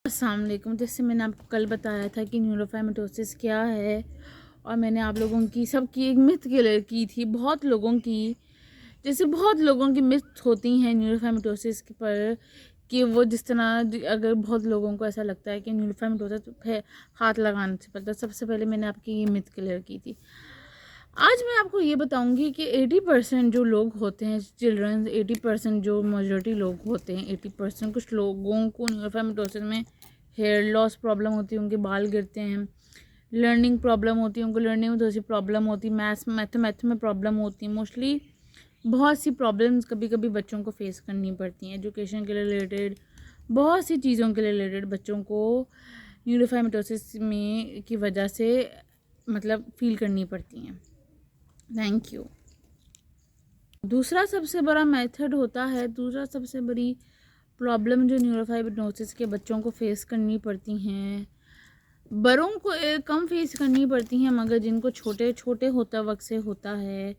अस्सलाम वालेकुम। जैसे मैंने आपको कल बताया था कि न्यूरोफाइमेटोसिस क्या है, और मैंने आप लोगों की सबकी एक मिथ क्लियर की थी। बहुत लोगों की, जैसे बहुत लोगों की मिथ होती हैं न्यूरोफाइमेटोसिस पर, कि वो जिस तरह अगर बहुत लोगों को ऐसा लगता है कि न्यूरोफाइमेटोसिस पे हाथ लगाने से पड़ता है। सबसे पहले मैंने आपकी ये मिथ क्लियर की थी। आज मैं आपको ये बताऊंगी कि 80% जो लोग होते हैं चिल्ड्रंस, 80% जो मेजॉरिटी लोग होते हैं, 80% कुछ लोगों को न्यूरोफाइमेटोसिस में हेयर लॉस प्रॉब्लम होती है, उनके बाल गिरते हैं। लर्निंग प्रॉब्लम होती है, उनको लर्निंग में थोड़ी सी प्रॉब्लम होती है, मैथ में प्रॉब्लम होती है। मोस्टली बहुत सी प्रॉब्लम्स कभी कभी बच्चों को फेस करनी पड़ती हैं, एजुकेशन के रिलेटेड, बहुत सी चीज़ों के रिलेटेड बच्चों को न्यूरोफाइमेटोसिस में की वजह से मतलब फील करनी पड़ती हैं। Thank you. दूसरा सबसे बड़ा मेथड होता है, दूसरा सबसे बड़ी प्रॉब्लम जो न्यूरोफाइब्रोसिस के बच्चों को फेस करनी पड़ती हैं, बड़ों को कम फेस करनी पड़ती हैं, मगर जिनको छोटे छोटे होता वक्त से होता है,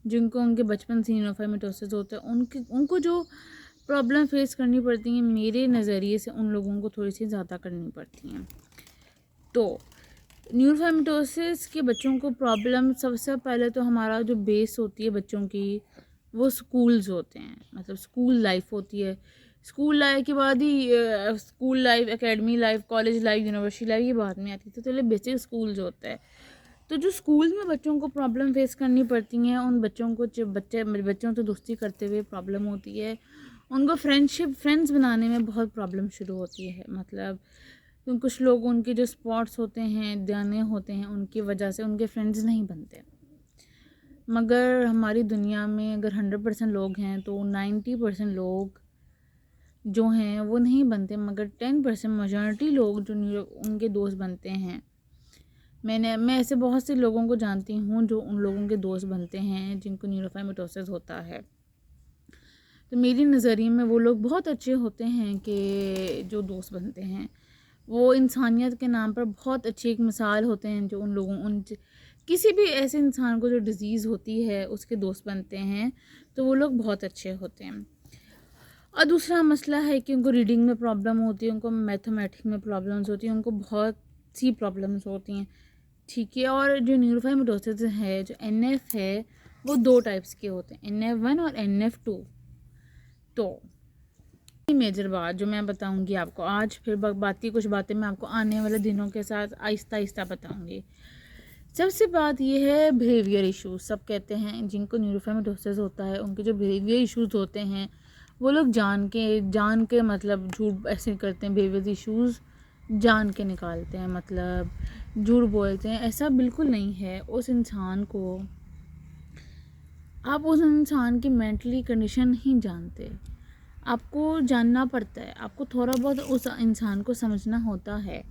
जिनको उनके बचपन से न्यूरोफाइब्रोसिस होता है, उनको जो प्रॉब्लम फेस करनी पड़ती हैं, मेरे नज़रिए से उन लोगों को थोड़ी सी ज़्यादा करनी पड़ती हैं। तो न्यूरोफाइमेटोसिस के बच्चों को प्रॉब्लम सबसे पहले तो हमारा जो बेस होती है बच्चों की, वो स्कूल्स होते हैं, मतलब स्कूल लाइफ होती है। स्कूल लाइफ के बाद ही school life, academy life, college life, university life ये बाद में आती है। तो चलिए बेसिक स्कूल्स होता है। तो जो स्कूल में बच्चों को प्रॉब्लम फेस करनी पड़ती हैं, उन बच्चों को जब बच्चों से दोस्ती करते हुए प्रॉब्लम होती है, उनको फ्रेंड्स बनाने में बहुत प्रॉब्लम शुरू होती है। मतलब क्योंकि कुछ लोग, उनके जो स्पॉट्स होते हैं, जाने होते हैं, उनकी वजह से उनके फ्रेंड्स नहीं बनते। मगर हमारी दुनिया में अगर 100% लोग हैं तो 90% लोग जो हैं वो नहीं बनते, मगर 10% मेजॉरिटी लोग जो उनके दोस्त बनते हैं। मैं ऐसे बहुत से लोगों को जानती हूँ जो उन लोगों के दोस्त बनते हैं जिनको न्यूरोफाइमेटोसिस होता है। तो मेरी नज़रिए में वो लोग बहुत अच्छे होते हैं कि जो दोस्त बनते हैं, वो इंसानियत के नाम पर बहुत अच्छी एक मिसाल होते हैं। जो किसी भी ऐसे इंसान को जो डिज़ीज़ होती है उसके दोस्त बनते हैं, तो वो लोग बहुत अच्छे होते हैं। और दूसरा मसला है कि उनको रीडिंग में प्रॉब्लम होती है, उनको मैथमेटिक्स में प्रॉब्लम्स होती हैं, उनको बहुत सी प्रॉब्लम्स होती हैं, ठीक है। और जो न्यूरोफाइमेटोसिस है, जो NF है, वो 2 टाइप्स के होते हैं, NF1 और NF2। तो मेजर बात जो मैं बताऊंगी आपको आज, फिर बाकी कुछ बातें मैं आपको आने वाले दिनों के साथ आहिस्ता आहिस्ता बताऊंगी। सबसे बात यह है बिहेवियर इश्यूज। सब कहते हैं जिनको न्यूरोफाइमेटोसिस होता है, उनके जो बिहेवियर इश्यूज होते हैं, वो लोग जान के मतलब झूठ ऐसे करते हैं। बिहेवियर इश्यूज जान के निकालते हैं, मतलब झूठ बोलते हैं। ऐसा बिल्कुल नहीं है। आप उस इंसान की मेंटली कंडीशन नहीं जानते। आपको जानना पड़ता है, आपको थोड़ा बहुत उस इंसान को समझना होता है,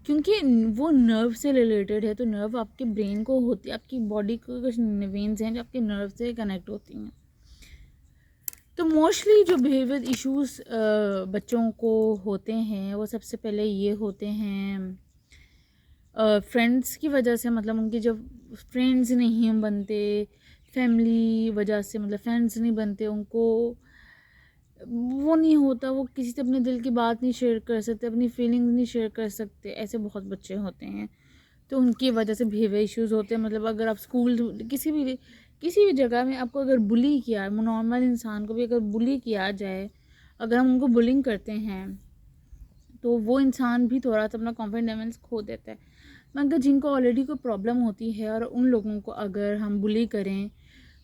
क्योंकि वो नर्व से रिलेटेड है। तो नर्व आपके ब्रेन को होती है, आपकी बॉडी को कुछ वेन्स हैं जो आपके नर्व से कनेक्ट होती हैं। तो मोस्टली जो बिहेवियर इश्यूज बच्चों को होते हैं, वो सबसे पहले ये होते हैं फ्रेंड्स की वजह से। मतलब उनके जब फ्रेंड्स नहीं बनते, फैमिली वजह से, मतलब फ्रेंड्स नहीं बनते, उनको वो नहीं होता, वो किसी से अपने दिल की बात नहीं शेयर कर सकते, अपनी फीलिंग्स नहीं शेयर कर सकते। ऐसे बहुत बच्चे होते हैं, तो उनकी वजह से बिहेवियर इश्यूज़ होते हैं। मतलब अगर आप स्कूल, किसी भी जगह में आपको अगर बुली किया, नॉर्मल इंसान को भी अगर बुली किया जाए, अगर हम उनको बुलिंग करते हैं, तो वो इंसान भी थोड़ा सा अपना कॉन्फिडेंस खो देता है। मगर जिनको ऑलरेडी कोई प्रॉब्लम होती है और उन लोगों को अगर हम बुली करें,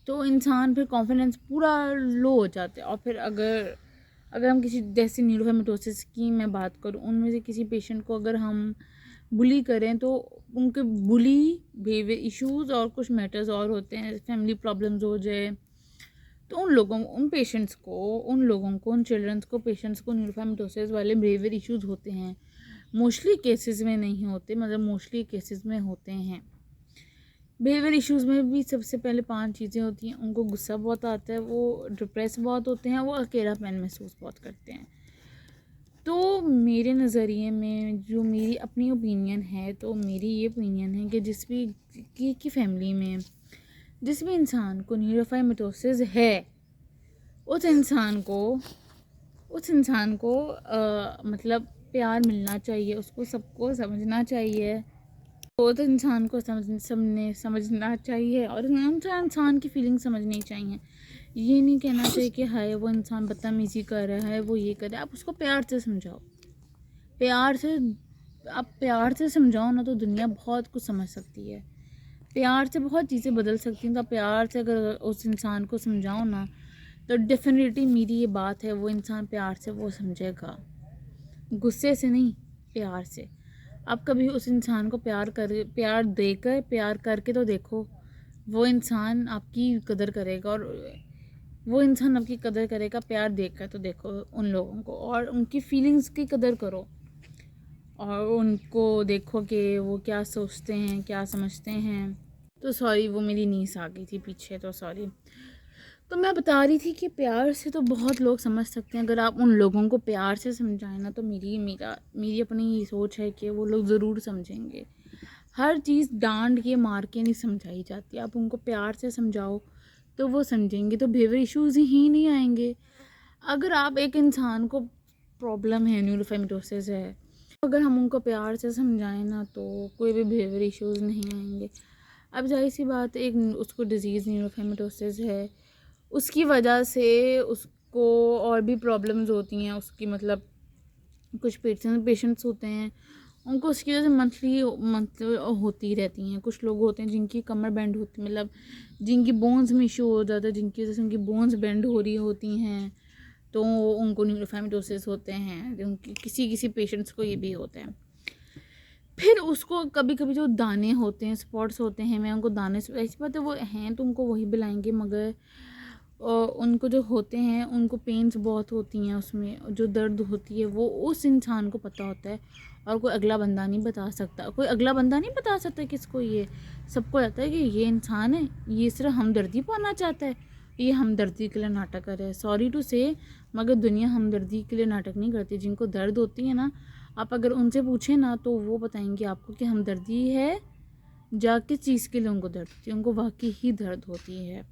तो इंसान फिर कॉन्फिडेंस पूरा लो हो जाता है। और फिर अगर हम किसी, जैसे न्यूरोफाइमेटोसिस की मैं बात करूँ, उनमें से किसी पेशेंट को अगर हम बुली करें, तो उनके बुली बिहेवियर इश्यूज़ और कुछ मैटर्स और होते हैं, फैमिली प्रॉब्लम्स हो जाए, तो उन चिल्ड्रंस को, पेशेंट्स को न्यूरोफाइमेटोसिस वाले बिहेवियर इश्यूज़ होते हैं। मोस्टली केसेस में नहीं होते, मतलब मोस्टली केसेस में होते हैं। बिहेवियर इश्यूज़ में भी सबसे पहले 5 चीज़ें होती हैं। उनको गुस्सा बहुत आता है, वो डिप्रेस बहुत होते हैं, वो अकेलापन महसूस बहुत करते हैं। तो मेरे नज़रिए में, जो मेरी अपनी ओपिनियन है, तो मेरी ये ओपिनियन है कि जिस भी की फैमिली में जिस भी इंसान को न्यूरोफाइमेटोसिस है, उस इंसान को मतलब प्यार मिलना चाहिए, उसको सबको समझना चाहिए, बहुत इंसान को समझना चाहिए और इंसान की फीलिंग समझनी चाहिए। ये नहीं कहना चाहिए कि हाय वो इंसान बदतमीज़ी कर रहा है, वो ये कर रहा है। आप उसको प्यार से समझाओ, प्यार से आप प्यार से समझाओ ना तो दुनिया बहुत कुछ समझ सकती है। प्यार से बहुत चीज़ें बदल सकती हैं। तो प्यार से अगर उस इंसान को समझाओ ना तो डेफिनेटली मेरी ये बात है, वो इंसान प्यार से वो समझेगा, गुस्से से नहीं, प्यार से। आप कभी उस इंसान को प्यार देकर प्यार करके तो देखो, वो इंसान आपकी कदर करेगा। और वो इंसान आपकी कदर करेगा, प्यार देकर तो देखो उन लोगों को, और उनकी फीलिंग्स की कदर करो और उनको देखो कि वो क्या सोचते हैं, क्या समझते हैं। तो सॉरी, वो मेरी नीस आ गई थी पीछे, तो सॉरी। तो मैं बता रही थी कि प्यार से तो बहुत लोग समझ सकते हैं। अगर आप उन लोगों को प्यार से समझाएं ना तो मेरी अपनी सोच है कि वो लोग ज़रूर समझेंगे। हर चीज़ डांट के मार के नहीं समझाई जाती, आप उनको प्यार से समझाओ तो वो समझेंगे, तो बिहेवियर इश्यूज़ ही नहीं आएंगे। अगर आप एक इंसान को प्रॉब्लम है, न्यूरोफाइमेटोसिस है, अगर हम उनको प्यार से समझाएं ना तो कोई भी बिहेवियर इश्यूज़ नहीं आएंगे। अब जाहिर सी बात, एक उसको डिजीज़ न्यूरोफाइमेटोसिस है, उसकी वजह से उसको और भी प्रॉब्लम्स होती हैं उसकी, मतलब कुछ पेशेंट्स होते हैं उनको उसकी वजह से मंथली होती रहती हैं। कुछ लोग होते हैं जिनकी कमर बेंड होती, मतलब जिनकी बोन्स में इशू हो जाता है, जिनकी वजह से उनकी बोन्स बेंड हो रही होती हैं, तो उनको न्यूरोफाइमेटोसिस होते हैं। उनकी किसी पेशेंट्स को ये भी होता है। फिर उसको कभी कभी जो दाने होते हैं, स्पॉट्स होते हैं, मैं उनको दाने से, ऐसी बात है वो हैं तो उनको वही बुलाएंगे, मगर उनको जो होते हैं उनको पेन्स बहुत होती हैं, उसमें जो दर्द होती है वो उस इंसान को पता होता है और कोई अगला बंदा नहीं बता सकता। कोई अगला बंदा नहीं बता सकता किसको, ये सबको लगता है कि ये इंसान है, ये सिर्फ हमदर्दी पाना चाहता है, ये हमदर्दी के लिए नाटक कर रहा है। सॉरी टू से, मगर दुनिया हमदर्दी के लिए नाटक नहीं करती। जिनको दर्द होती है ना, आप अगर उनसे पूछें ना तो वो बताएंगे आपको कि हमदर्दी है या किस चीज़ के लिए उनको दर्द होती है। उनको वाकई ही दर्द होती है।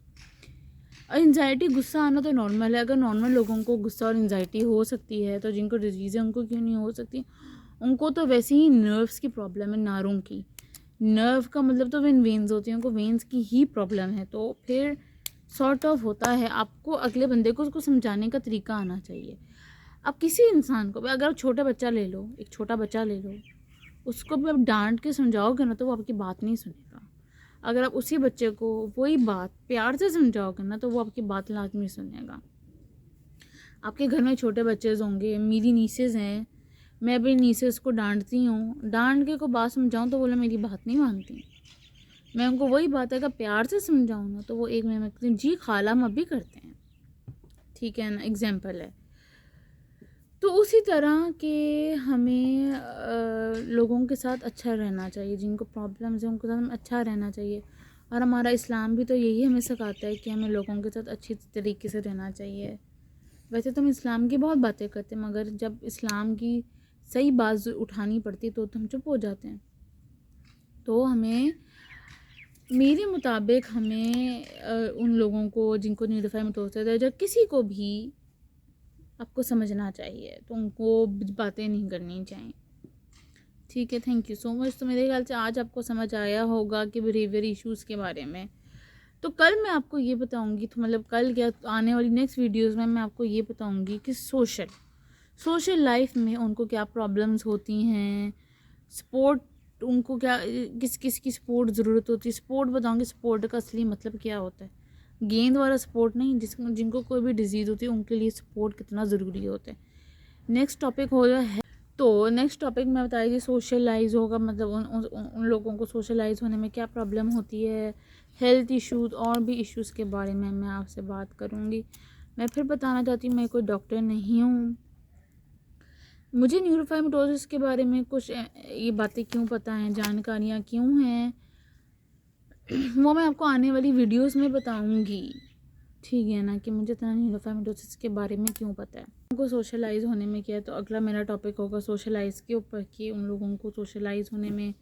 एंजाइटी, गुस्सा आना तो नॉर्मल है। अगर नॉर्मल लोगों को गुस्सा और एंजाइटी हो सकती है तो जिनको डिजीज़ है उनको क्यों नहीं हो सकती। उनको तो वैसे ही नर्व्स की प्रॉब्लम है, नारों की। नर्व का मतलब तो वेन्स होती हैं, उनको वेन्स की ही प्रॉब्लम है, तो फिर सॉर्ट ऑफ होता है। आपको अगले बंदे को उसको समझाने का तरीका आना चाहिए। आप किसी इंसान को, अगर छोटा बच्चा ले लो, एक छोटा बच्चा ले लो, उसको भी आप डांट के समझाओगे ना तो वो आपकी बात नहीं सुनेगा। अगर आप उसी बच्चे को वही बात प्यार से समझाओगे ना तो वो आपकी बात लाजमी सुनेगा। आपके घर में छोटे बच्चे होंगे, मेरी नीसेस हैं, मैं अपनी नीसेस को डांटती हूँ, डांट के को बात समझाऊँ तो बोले मेरी बात नहीं मानती। मैं उनको वही बात है, अगर प्यार से समझाऊँ ना तो वो एक में कहती जी खाला, हम अभी करते हैं, ठीक है ना, एग्जाम्पल है। तो उसी तरह के हमें लोगों के साथ अच्छा रहना चाहिए, जिनको प्रॉब्लम्स है उनके साथ हमें अच्छा रहना चाहिए। और हमारा इस्लाम भी तो यही हमें सिखाता है कि हमें लोगों के साथ अच्छी तरीके से रहना चाहिए। वैसे तो हम इस्लाम की बहुत बातें करते हैं, मगर जब इस्लाम की सही बात उठानी पड़ती तो हम चुप हो जाते हैं। तो हमें, मेरे मुताबिक हमें उन लोगों को जिनको न्यूरोफाइमेटोसिस है, या किसी को भी आपको समझना चाहिए, तो उनको बातें नहीं करनी चाहिए, ठीक है। Thank you so much. तो मेरे ख्याल से आज आपको समझ आया होगा कि बिहेवियर इश्यूज़ के बारे में। तो कल मैं आपको ये बताऊंगी, तो मतलब कल क्या, आने वाली नेक्स्ट वीडियोस में मैं आपको ये बताऊंगी कि सोशल लाइफ में उनको क्या प्रॉब्लम्स होती हैं, स्पोर्ट उनको क्या, किस किस की सपोर्ट ज़रूरत होती है। सपोर्ट बताऊंगी, सपोर्ट का असली मतलब क्या होता है, गेंद वाला सपोर्ट नहीं। जिनको कोई भी डिजीज़ होती है उनके लिए सपोर्ट कितना ज़रूरी होता है। नेक्स्ट टॉपिक हो गया है, तो नेक्स्ट टॉपिक में बताइए सोशलाइज होगा, मतलब उन लोगों को सोशलाइज होने में क्या प्रॉब्लम होती है, हेल्थ इश्यूज़ और भी इश्यूज़ के बारे में मैं आपसे बात करूँगी। मैं फिर बताना चाहती हूँ, मैं कोई डॉक्टर नहीं हूँ। मुझे न्यूरोफाइमेटोसिस के बारे में कुछ ये बातें क्यों पता हैं, जानकारियाँ क्यों हैं, वो मैं आपको आने वाली वीडियोस में बताऊँगी, ठीक है ना, कि मुझे इतना न्यूरोफाइमेटोसिस के बारे में क्यों पता है, उनको सोशलाइज होने में क्या है। तो अगला मेरा टॉपिक होगा सोशलाइज के ऊपर, कि उन लोगों को सोशलाइज होने में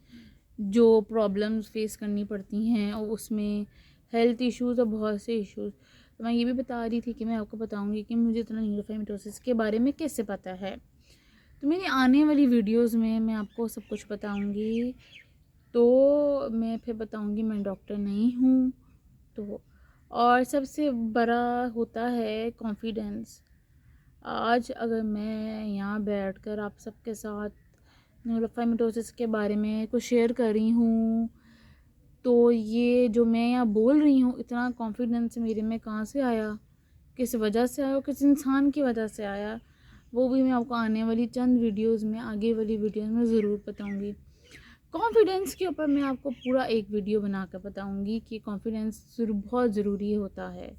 जो प्रॉब्लम्स फेस करनी पड़ती हैं, और उसमें हेल्थ इश्यूज़ और बहुत से इश्यूज़। तो मैं ये भी बता रही थी कि मैं आपको बताऊंगी कि मुझे इतना न्यूरोफाइमेटोसिस के बारे में कैसे पता है। तो तो मेरी आने वाली वीडियोस में मैं आपको सब कुछ बताऊंगी। तो मैं फिर बताऊंगी मैं डॉक्टर नहीं हूँ। तो और सबसे बड़ा होता है कॉन्फिडेंस। आज अगर मैं यहाँ बैठकर आप सबके साथ न्यूरोफाइमेटोसिस के बारे में कुछ शेयर कर रही हूँ, तो ये जो मैं यहाँ बोल रही हूँ, इतना कॉन्फिडेंस मेरे में कहाँ से आया, किस वजह से आया, किस इंसान की वजह से आया, वो भी मैं आपको आने वाली चंद वीडियोस में, आगे वाली वीडियोस में ज़रूर बताऊँगी। कॉन्फिडेंस के ऊपर मैं आपको पूरा एक वीडियो बना कर बताऊँगी कि कॉन्फिडेंस बहुत ज़रूरी होता है।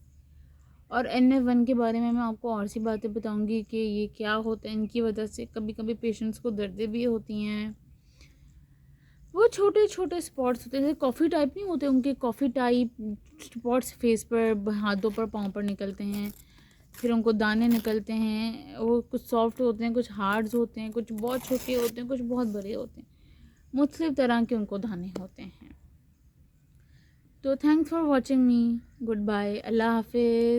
और NF1 के बारे में मैं आपको और सी बातें बताऊँगी कि ये क्या होता है, इनकी वजह से कभी कभी पेशेंट्स को दर्दें भी होती हैं। वो छोटे छोटे स्पॉट्स होते हैं, जैसे कॉफ़ी टाइप नहीं होते, उनके कॉफ़ी टाइप स्पॉट्स फेस पर, हाथों पर, पाँव पर निकलते हैं। फिर उनको दाने निकलते हैं। वो कुछ सॉफ्ट होते हैं, कुछ हार्ड्स होते हैं, कुछ बहुत छोटे होते हैं, कुछ बहुत बड़े होते हैं। मुख्तलिफ तरह के उनको दाने होते हैं। तो thanks for watching me. Good bye. अल्लाह हाफिज़।